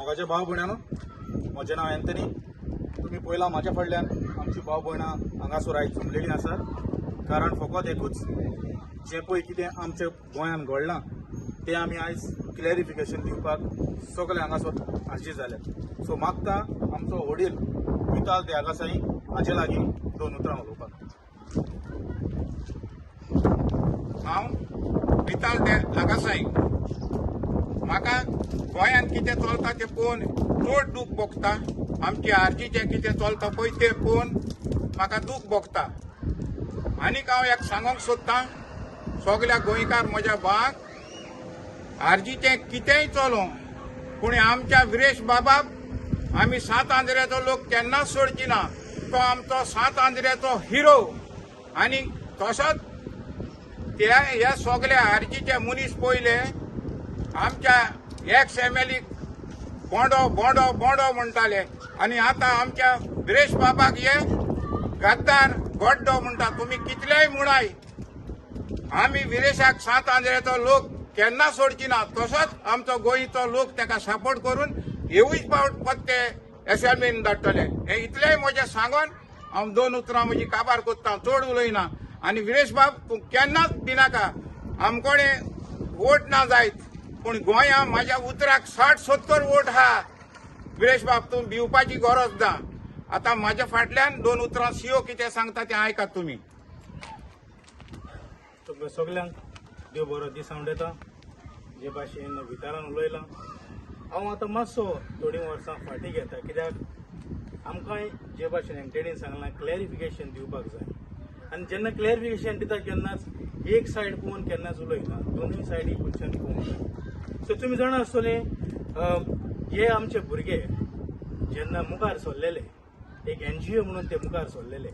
मोगाचे भाव भयणानो, म्हजें नांव एंथनी. तुमी पळयला म्हाज्या फाटल्यान आमची भाव भयणां हांगासर आयज जमलेलीं आसात. कारण फकत एकूच, जें पळय कितें आमच्या गोंयांत घडलां तें आमी आयज क्लॅरिफिकेशन दिवपाक सगळे हांगासर हाजीर जाल्यात. सो मागता आमचो वडील विताल देगासाई हाजे लागीं 2 उतरां उलोवपाक. हांव विताल देगासाई. म्हाका गोंयांत कितें चलता तें पळोवन चड दूख भोगता. आमचे आरजीचें कितें चलता पळय तें पळोवन म्हाका दूख भोगता. आनीक हांव एक सांगूंक सोदतां सगल्या गोंयकार म्हज्या भावांक, आरजीचें कितेंय चलो पूण आमच्या विरेश बाबाक आमी सात आंद्रेचो लोक केन्नाच सोडची ना. तो आमचो सात आंद्रेचो हिरो. आनी तसोच हे सगळे आरजीचे मनीस पयले आमच्या एक्स एमएलएक बोंडो बोंडो बोंडो म्हणटाले आनी आतां आमच्या विरेश बाबाक हे गद्दार गड्डो म्हणटा. तुमी कितलेय म्हणाय, आमी विरेशाक सात आंद्रेचो लोक केन्ना सोडची ना. तसोच आमचो गोंयचो लोक ताका सपोर्ट करून येवूच पावट पत्ते एसेंब्लीन धाडटले. हे इतलेय म्हजें सांगून हांव 2 उतरां म्हजी काबार कोत्तां, चड उलयना. आनी विरेश बाब, तूं केन्नाच भिनाका. आमकोडे वोट ना जायत पूण गोंया म्हाज्या उतराक 60-70 वोट आहा. विरेश बाब, तूं भिवपाची गरज ना. आतां म्हाज्या फाटल्यान 2 उतरां सीओ कितें सांगता तें आयकात तुमी. तुमकां सगल्यांक देव बरो दीस आवडेता. जे भाशेन वितारान उलयलां, हांव आतां मातसो थोडीं वर्सां फाटीं घेता. कित्याक आमकांय जे भाशेन एंटेडीन सांगलां क्लॅरिफिकेशन दिवपाक जाय. आनी जेन्ना क्लॅरिफिकेशन दिता केन्नाच एक सायड पळोवन केन्नाच उलयना, दोनूय सायडी कडच्यान पळोवन. सो तुमी जाणा आसतले, हे आमचे भुरगे जेन्ना मुखार सरलेले, एक NGO म्हणून ते मुखार सरलेले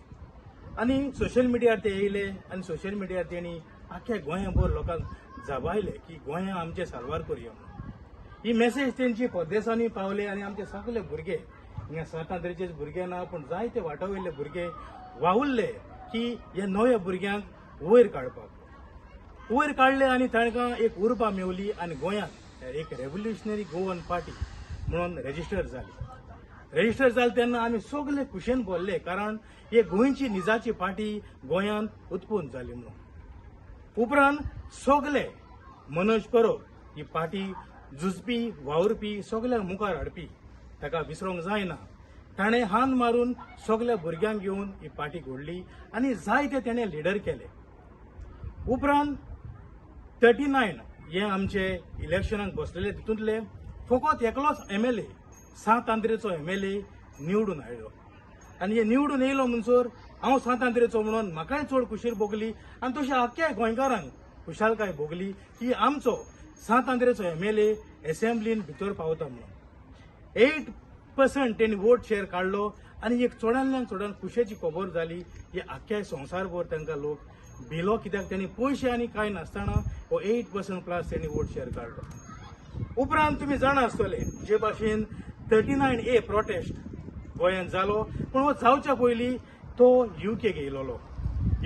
आनी सोशल मिडियार ते येयले आनी सोशल मिडियार तेणी आख्या गोंयाभर लोकांक जाबायले की गोंया आमचे साल्वार करया म्हणून. ही मेसेज तेंची परदेसांनी पावले आनी आमचे सगळे भुरगे, हिंगा 7 आंद्रेचेच भुरगे ना पूण जायते वाटा वयले भुरगे वावुरले की ह्या नव्या भुरग्यांक वयर काडपाक. वयर काडले आनी तांकां एक उर्बा मेवली आनी गोंयांत एक रेव्होल्युशनरी गोवन पार्टी म्हणून रेजिस्टर जाली. रेजिस्टर जाले तेन्ना आमी सगळे खुशेन भरले, कारण हे गोंयची निजाची पार्टी गोंयांत उत्पन्न जाली म्हणून. उपरांत सगळे मनोज परब ही पार्टी झुजपी वावुरपी सगळ्यांक मुखार हाडपी, ताका विसरूंक जायना. ताणें हात मारून सगळ्या भुरग्यांक घेवन ही पार्टी घडली आनी जायते तेणें लिडर केले. उपरांत 39 हे आमचे इलेक्शनाक बसलेले, तितूंतले फकत एकलोच MLA 7 आंद्रेचो MLA निवडून आयलो. आनी हे निवडून येयलो म्हणसर हांव 7 आंद्रेचो म्हणून म्हाकाय चड खुशी भोगली आनी तशें आख्या गोंयकारांक खुशालकाय भोगली की आमचो 7 आंद्रेचो MLA एसेंब्लीन भितर पावता म्हणून. 8% तेणी वोट शेअर काडलो आनी एक चडांतल्यान चडान खुशेची खबर जाली. हे आख्या संवसारभर तांकां लोक भिलो, कित्याक तेणी पयशे आनी कांय नासतना हो 8% प्लस तेणी वोट शेअर काडलो. उपरांत तुमी जाणा आसतले जे भाशेन 39A प्रोटेस्ट गोंयांत जालो, पूण हो जावच्या पयलीं तो UK येयलोलो.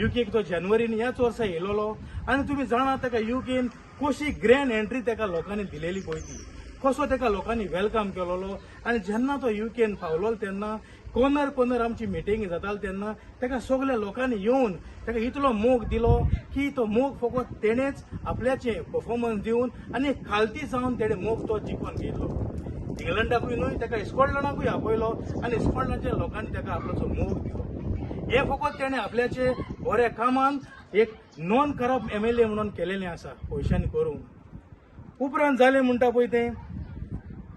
UK तो जानेवारीन ह्याच वर्सा येयलोलो आनी तुमी जाणा ताका UKन कशी ग्रँड एंट्री ताका लोकांनी दिलेली पळय ती, कसो ताका लोकांनी वेलकम केलोलो. आनी जेन्ना तो UKन पावलो तेन्ना कोनर आमची मिटींग जाताली तेन्ना ताका सगळ्या लोकांनी येवन ताका इतलो मोग दिलो की तो मोग फकत तेणेच आपल्याचे परफॉर्मन्स दिवन आनी खालती जावन तेणे मोग तो जिखून घेतलो. इंग्लंडाकूय न्हय, ताका स्कॉटलंडाकूय आपयलो आनी स्कॉटलंडाच्या लोकांनी ताका आपलो मोग दिलो. हे फकत तेणे आपल्याचे बऱ्या कामान एक नॉन करप्ट MLA म्हणून केलेलें आसा, पयशांनी करून. उपरांत जालें म्हणटा पळय तें,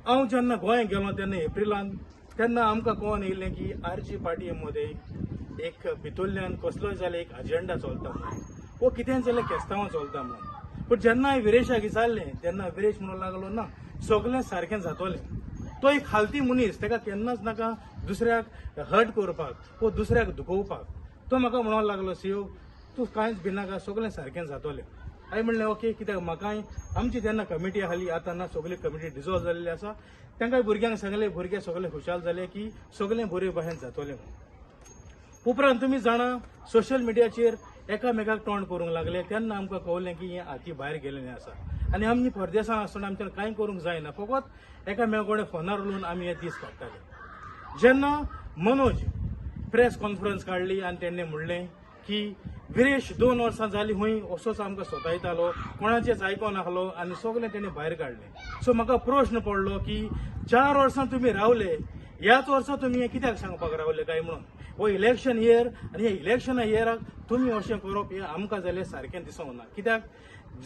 हांव जेन्ना गोंयांत गेलो तेन्ना एप्रिलांत, तेन्ना आमकां कळोन येयलें की RG पार्टी मदें एक भितरल्यान कसलोय जाल्यार एक अजेंडा चलता म्हणून, वो कितें जाल्यार केस्तांवां चलता म्हणून. पूण जेन्ना हांवें विरेशाक विचारलें तेन्ना विरेश म्हणूंक लागलो, ना सगळें सारकें जातलें. तो एक खालती मनीस, ताका केन्नाच नाका दुसऱ्याक हर्ट करपाक वा दुसऱ्याक दुखोवपाक. तो म्हाका म्हणूंक लागलो, सीओ तूं कांयच भिनाका, सगळें सारकें जातलें. हांवें म्हणलें ओके, कित्याक म्हाकाय आमची तेन्ना कमिटी आसली, आतां ना सगळी कमिटी डिजॉल्व जाल्ली आसा. तांकांय भुरग्यांक सांगलें, भुरगे सगळे खुशाल जाले की सगळें बरे भाशेन जातलें म्हणून. उपरांत तुमी जाणा सोशल मिडियाचेर एकामेकाक तोंड करूंक लागले तेन्ना आमकां कळलें की हें हाती भायर गेलेलें आसा आनी आमी परदेसांत आसतना आमच्यान कांय करूंक जायना, फकत एकामेकाकडे फोनार उलोवन आमी हे दीस काडटाले. जेन्ना मनोज प्रेस कॉन्फरन्स काडली आनी तेणें म्हणलें की विरेश 2 वर्सां जालीं हूंय असोच आमकां सोतायतालो, कोणाचेच आयकोनाहलो आनी सगळें तेणें भायर काडलें. सो म्हाका प्रश्न पडलो की 4 वर्सां तुमी रावले, ह्याच वर्सा तुमी हें कित्याक सांगपाक रावले काय म्हणून. हो इलेक्शन इयर आनी हे इलेक्शना इयराक तुमी अशें करप हें आमकां जाल्यार सारकें दिसूंक ना. कित्याक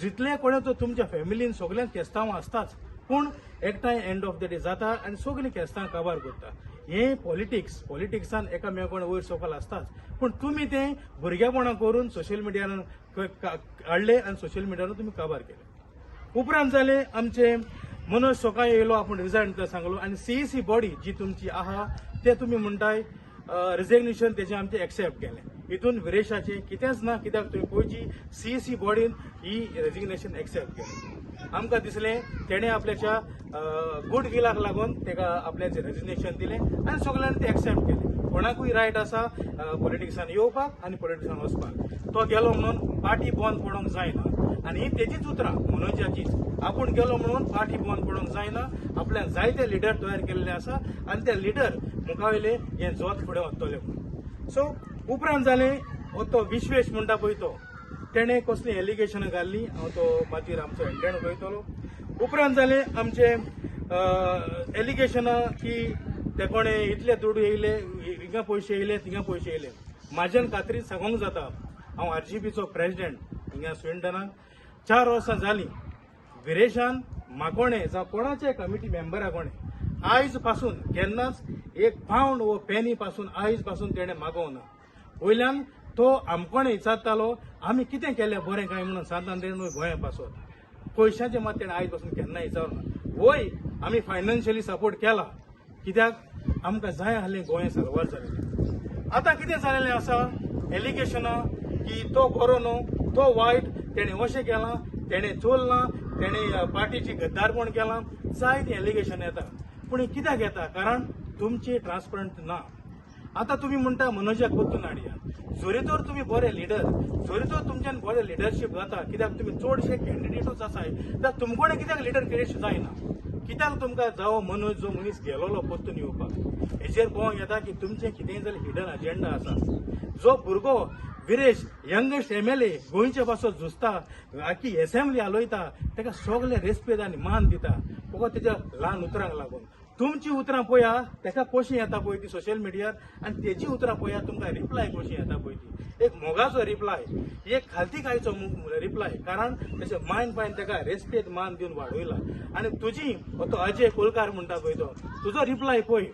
जितले कोणें तो तुमच्या फॅमिलीन सगळ्यांक केस्तांवां आसताच, पूण एकठांय एंड ऑफ द डे जाता आनी सगळीं केस्तां काबार करता. हे पॉलिटिक्सान एकामेकाकडे वयर सकयल आसताच, पूण तुमी तें भुरगेपणां करून सोशल मिडियान काडले आनी सोशल मिडियान तुमी काबार केले. उपरांत जालें आमचे मनोज सकाळी येयलो, आपूण रिजायन करता सांगलो आनी सीईसी बॉडी जी तुमची आहा ते तुमी म्हणटाय रिजिग्नेशन तेजें आमचें एक्सेप्ट केलें. हितून विरेशाचें कितेंच ना, कित्याक तुवें पयची सीईसी बॉडीन ही रेजिग्नेशन एक्सेप्ट केलें. आमकां दिसलें तेणें आपल्याच्या गुड विलाक लागून तेका आपल्याचें रेजिग्नेशन दिलें आनी सगळ्यांनी तें एक्सेप्ट केलें. कोणाकूय रायट आसा पॉलिटिक्सान येवपाक आनी पॉलिटिक्सान वचपाक. तो गेलो म्हणून पार्टी बंद पडोवंक जायना आनी ही तेजीच उतरां मनोजाचीच. आपूण गेलो म्हणून पार्टी बंद पडोवंक जायना, आपल्याक जायते लिडर तयार केल्ले आसा आनी ते लिडर मुखावयले हें जोत फुडें वतले म्हणून. सो उपरांत जालें तो विश्वेश म्हणटा पळय तो, तेणें कसली एलिगेशनां घाल्ली, हांव तो मागीर आमचो एंडेण उलयतलो. उपरांत जालें आमचे एलिगेशनां की ते कोणें इतले दुडू येयले, हिंगा पयशे येयले थिंगा पयशे येयले. म्हाज्यान खात्रीन सांगूंक जाता, हांव आरजीपीचो प्रेसिडेंट हिंगा स्विडनाक 4 वर्सां जालीं. विरेशान म्हाकोणें जावं कोणाचे कमिटी मेंबरा कोणें आयज पासून केन्नाच एक पावंड वो पेनी पासून आयज पासून तेणें मागोवं ना. वयल्यान तो आमकोणें विचारतालो आमी कितें केलें बरें काय म्हणून सांतांद्रेन गोंया पासून. पयशांचे मात तेणें आयज पासून केन्ना विचारूं ना. वय आमी फायनान्शियली सपोर्ट केला, कित्याक आमकां जाय आसलें गोंय सर्वर जालें. आतां कितें जालेलें आसा एलिगेशनां की तो बरो न्हू, तो वायट, तेणें अशें केलां, तेणें चोरलां, तेणें पार्टीची गद्दारपण केलां, जायती एलिगेशन येता. पूण कित्याक येता? कारण तुमची ट्रान्सपरंट ना. आतां तुमी म्हणटा मनोजाक परतून हाडया. जोरी तर तुमी बरे लिडर, जोरी तर तुमच्यान बरें लिडरशीप जाता, कित्याक तुमी चडशे कॅन्डिडेटूच आसाय, जाल्यार तुमकोणें कित्याक लिडर क्रिएट जायना? कित्याक तुमकां जावो मनोज जो मनीस गेलोलो परतून येवपाक, हेजेर पळोवंक येता की तुमचें कितेंय जाल्यार हिडन अजेंडा आसा. जो भुरगो विरेश यंगेस्ट एमएलए गोंयचे पासून झुजता, आखी असेंब्ली हालयता, ताका सगळे रेस्पेद आनी मान दिता, फकत तेज्या ल्हान उतरांक लागून. तुमची उतरां पळया, ताका कशीं येता पळय ती सोशल मिडियार, आनी तेजी उतरां पळया तुमकां रिप्लाय कशीं येता पळय ती. एक मोगाचो रिप्लाय, एक खालतीकायचो रिप्लाय, कारण तेचे मायन पायन ताका रेस्पेद मान दिवन वाडयला. आनी तुजी तो अजय कोलकार म्हणटा पळय तो, तुजो रिप्लाय पळय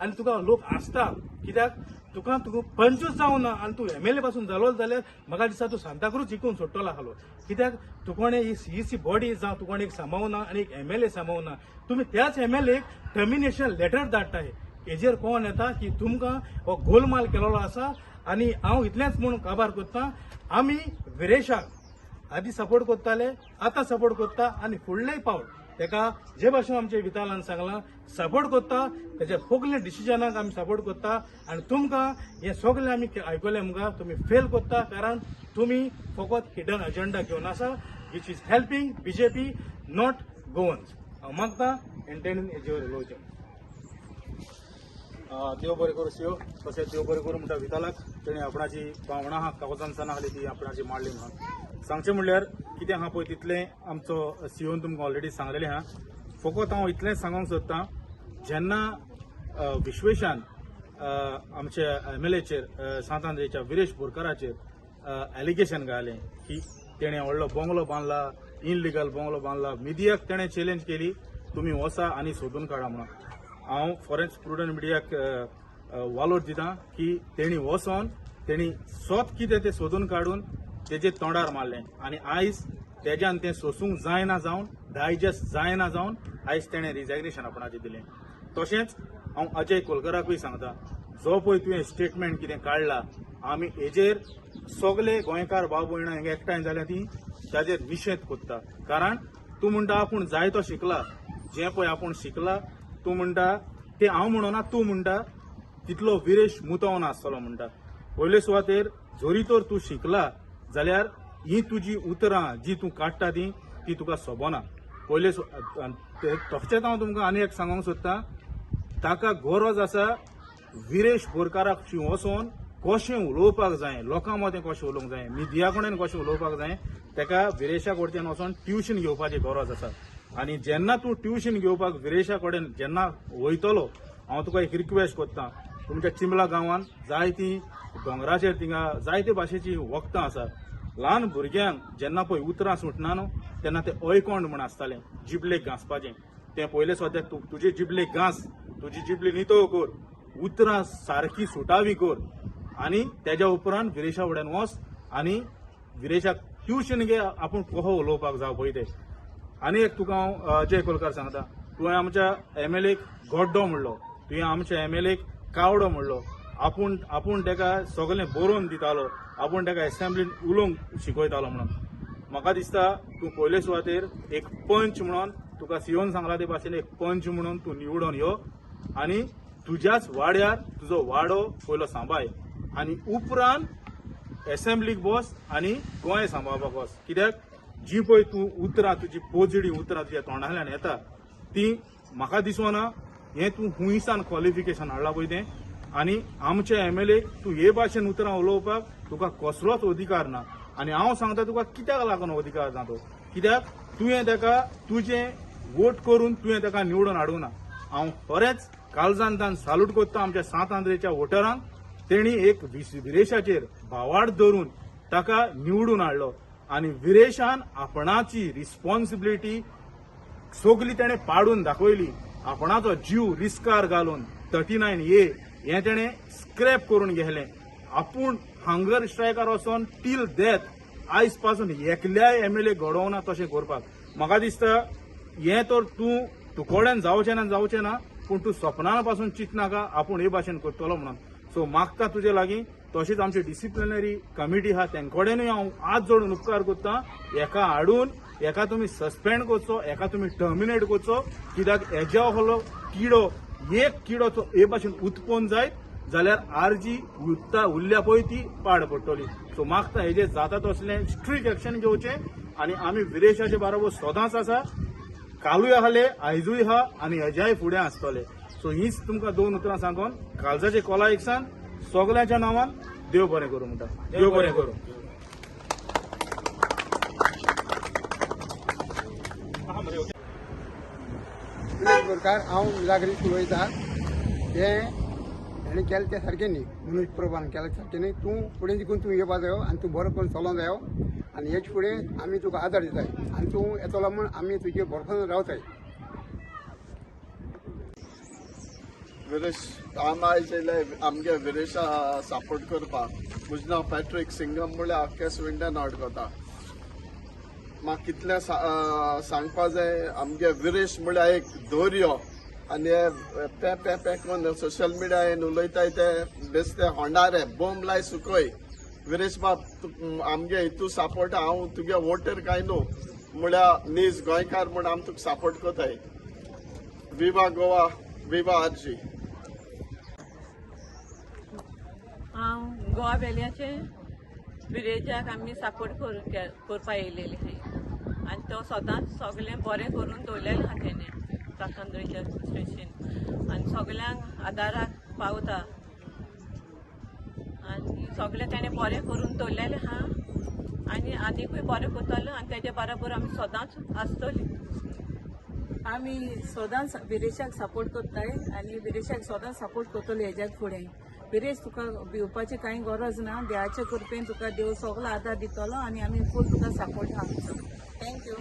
आनी तुका लोक आसता. कित्याक तुका 25 जावं ना आनी तूं एमएलए पासून जालो जाल्यार म्हाका दिसता तूं सांताक्रूज जिखून सोडटलो आसलो. कित्याक तुकोणें ही सीईसी बॉडी जावं तुकोणें एक सांबाळना आनी एक एमएलए सांबाळना. तुमी त्याच एमएलएक टर्मिनेशन लेटर धाडटाय. हेजेर कोण येता की तुमकां हो गोलमाल केलेलो आसा. आनी हांव इतलेंच म्हणून काबार करतां, आमी विरेशाक आदी सपोर्ट करताले, आतां सपोर्ट करता आनी फुडलेय पावल तेका जे भाशेन आमच्या वितालान सांगलां सपोर्ट करता. तेच्या सगळे डिसिजनाक आमी सपोर्ट करता आनी तुमकां हे सगळें आमी आयकलें मुखार तुमी फेल करता, कारण तुमी फकत हिडन अजेंडा घेवन आसा, which is helping BJP not Goans. हांव मागतां एंटेनीन हेजेर उलोवचें. देव बरें करूं सीओ. तशेंच देव बरें करूं म्हणटा वितालाक, तेणें आपणाची भावना आहा कागजान साना आहली ती आपणाची मांडली म्हणून. सांगचें म्हणल्यार कितें आहा पळय तितलें आमचो सीओन तुमकां ऑलरेडी सांगलेलें आहा. फकत हांव इतलेंच सांगूंक सोदतां, जेन्ना विश्वेशान आमचे एमएलएचेर सांतांद्रेच्या विरेश बोरकाराचेर एलिगेशन घालें की तेणें व्हडलो बंगलो बांदला, इनलिगल बंगलो बांदला, मिडियाक तेणें चॅलेंज केली तुमी वचा आनी सोदून काडा म्हणून. हांव फॉरेस्ट प्रुडंट मिडियाक वालोर दितां की तेणी वचोन तेणी स्वत कितें तें सोदून काडून तेजे तोंडार मारलें आनी आयज तेज्यान तें सोसूंक जायना जावन, डायजेस्ट जायना जावन आयज तेणें रिजाग्नेशन आपणाचें दिलें. तशेंच हांव अजय कोलकाराकूय सांगता, जो पळय तुवें स्टेटमेंट कितें काडला, आमी हेजेर सगळे गोंयकार भाव भयणां हिंगा एकठांय जाल्यार ती ताजेर निशेध कोत्ता. कारण तूं म्हणटा आपूण जाय तो शिकला, जें पळय आपूण शिकला तूं म्हणटा तें हांव म्हणना, तूं म्हणटा तितलो विरेश मुतोव नासतलो म्हणटा. पयले सुवातेर जोरी तर तूं शिकला जाल्यार ही तुजी उतरां जी तूं काडटा ती ती तुका सोबना पयले तशेंच हांव तुमकां आनी एक सांगूंक सोदतां ताका गरज आसा विरेश बोरकाराक वचोन कशें उलोवपाक जाय लोकां मदें कशें उलोवंक जाय मिडिया कडेन कशें उलोवपाक जाय ताका विरेशा कडच्यान वचोन ट्युशन घेवपाची गरज आसा आनी जेन्ना तूं ट्युशन घेवपाक विरेशा कडेन जेन्ना वयतलो हांव तुका एक रिक्वेस्ट करतां तुमच्या चिंबला गांवांत जायतीं दोंगराचेर थिंगा जायते भाशेची वखदां आसा ल्हान भुरग्यांक जेन्ना पळय उतरां सुटना न्हू तेन्ना ते अयकोंड म्हण आसतालें जिबलेक घांसपाचें तें पयलें सद्याक तुजे जिबलेक घांस तुजी जिबली नितळ कर उतरां सारकी सुटावी कर आनी तेज्या उपरांत विरेशा फुड्यान वच आनी विरेशाक ट्युशन घे आपूण कसो उलोवपाक जाय पळय तें आनी एक तुका हांव अजय कोलकार सांगता तुवें आमच्या एमएलएक गड्डो म्हणलो तुवें आमच्या एमएलएक कावडो म्हणलो आपूण ताका सगळें बरोवन दितालो आपूण ताका एसेंब्लीन उलोवंक शिकयतालो म्हणून म्हाका दिसता तूं पयले सुवातेर एक पंच म्हणून तुका सीओन सांगला ते भाशेन एक पंच म्हणून तूं निवडून यो आनी तुज्याच वाड्यार तुजो वाडो पयलो सांबाळ आनी उपरांत एसेंब्लीक बस आनी गोंय सांबाळपाक वच कित्याक जी पळय तूं उतरां तुजी पोजडी उतरां तुज्या तोंडांतल्यान येता ती म्हाका दिसना हें तूं हुंयसान क्वॉलिफिकेशन हाडलां पळय तें आनी आमच्या एमएलएक तूं हे भाशेन उतरां उलोवपाक तुका कसलोच अधिकार ना आनी हांव सांगता तुका कित्याक लागून अधिकार ना तो कित्याक तुवें ताका तुजें वोट करून तुवें ताका निवडून हाडूंक ना हांव खरेंच काळजांतान साल्यूट करता आमच्या सात आंध्रेच्या वोटरांक तेणी एक विरेशाचेर भावार्थ धरून ताका निवडून हाडलो आनी विरेशान आपणाची रिस्पॉन्सिबिलिटी सगळी तेणें पाडून दाखयली आपणाचो जीव रिस्कार घालून 39A हें तेणें स्क्रॅप करून गेलें आपूण हंगर स्ट्रायकार वचोन टील डेथ आयज पासून एकल्याय एमएलए घडोवना तशें करपाक म्हाका दिसता हें तर तूं तुकोड्यान जावचें ना पूण तूं स्वप्नान पासून चिंतनाका आपूण हे भाशेन करतलो म्हणून सो मागता तुजे लागीं तशेंच आमची डिसिप्लिनरी कमिटी आहा तेंकडेनूय हांव हात जोडून उपकार करता एका हाडून एका तुमी सस्पेंड करचो एका तुमी टर्मिनेट करचो कित्याक हेज्या हलो किडो एक किडो हे भाशेन उत्पन्न जायत जाल्यार आरजी उरल्या पळय ती पाड पडटली सो मागता हेजे जाता तसलें स्ट्रिक्ट एक्शन घेवचें आनी आमी विरेशाचे बाराबर सदांच आसा कालूय आहले आयजूय आहा आनी हेज्याय फुडें आसतले सो हीच तुमकां दोन उतरां सांगून काळजाचे कोला एकसान सगळ्याच्या नांवान देव बरें करूं म्हणटा देव बरें करूं सरकार हांव मिलाग्री उलयतां हें हेणें केलें तें सारकें न्ही मनीस प्रभान केलें सारकें न्ही तूं फुडें जिखून तूं येवपा जायो आनी तूं बरो करून चलोवंक जायो आनी हेचे फुडें आमी तुका आदार दिताय आनी तूं येतलो म्हूण आमी तुजे भरसन रावताय विरेश हांव आयज येयले आमगे विरेशा सपोर्ट करपाक म्हजें नांव पॅट्रीक सिंगम म्हळ्यार आख्या स्विंडन अडकता म्हाका कितलें सांगपा जाय आमगे विरेश म्हळ्यार एक धैर्य आनी पे पे पे करून सोशल मिडियान उलयताय ते बेश्टे होंडारे बॉम्ब लाय सुकय विरेश बाब आमगे हितू सपोर्ट हांव तुगे वोटर काय न्हू म्हळ्यार नीज गोंयकार म्हूण आमी तुका सपोर्ट कोताय विवा गोवा विवा आरजी हांव गोवा वेल्याचे विरेजाक आमी सपोर्ट करपा येयलेली आहाय आनी तो सदांच सगळें बरें करून दवरलेलें आहा तेणें काकंद्रेच्या स्टेशन आनी सगळ्यांक आदाराक पावता आनी सगळें तेणें बरें करून दवरलेलें आहा आनी आनीकूय बरें करतलो आनी तेजे बरोबर आमी सदांच आसतलीं आमी सदांच विरेशाक सपोर्ट करताय आनी विरेशाक सदांच सपोर्ट करतले हेज्याक फुडें विरेश तुका भिवपाची कांय गरज ना देवाचे कृपेन तुका देव सगळो आदार दितलो आनी आमी फूल तुका सपोर्ट आहा थँक्यू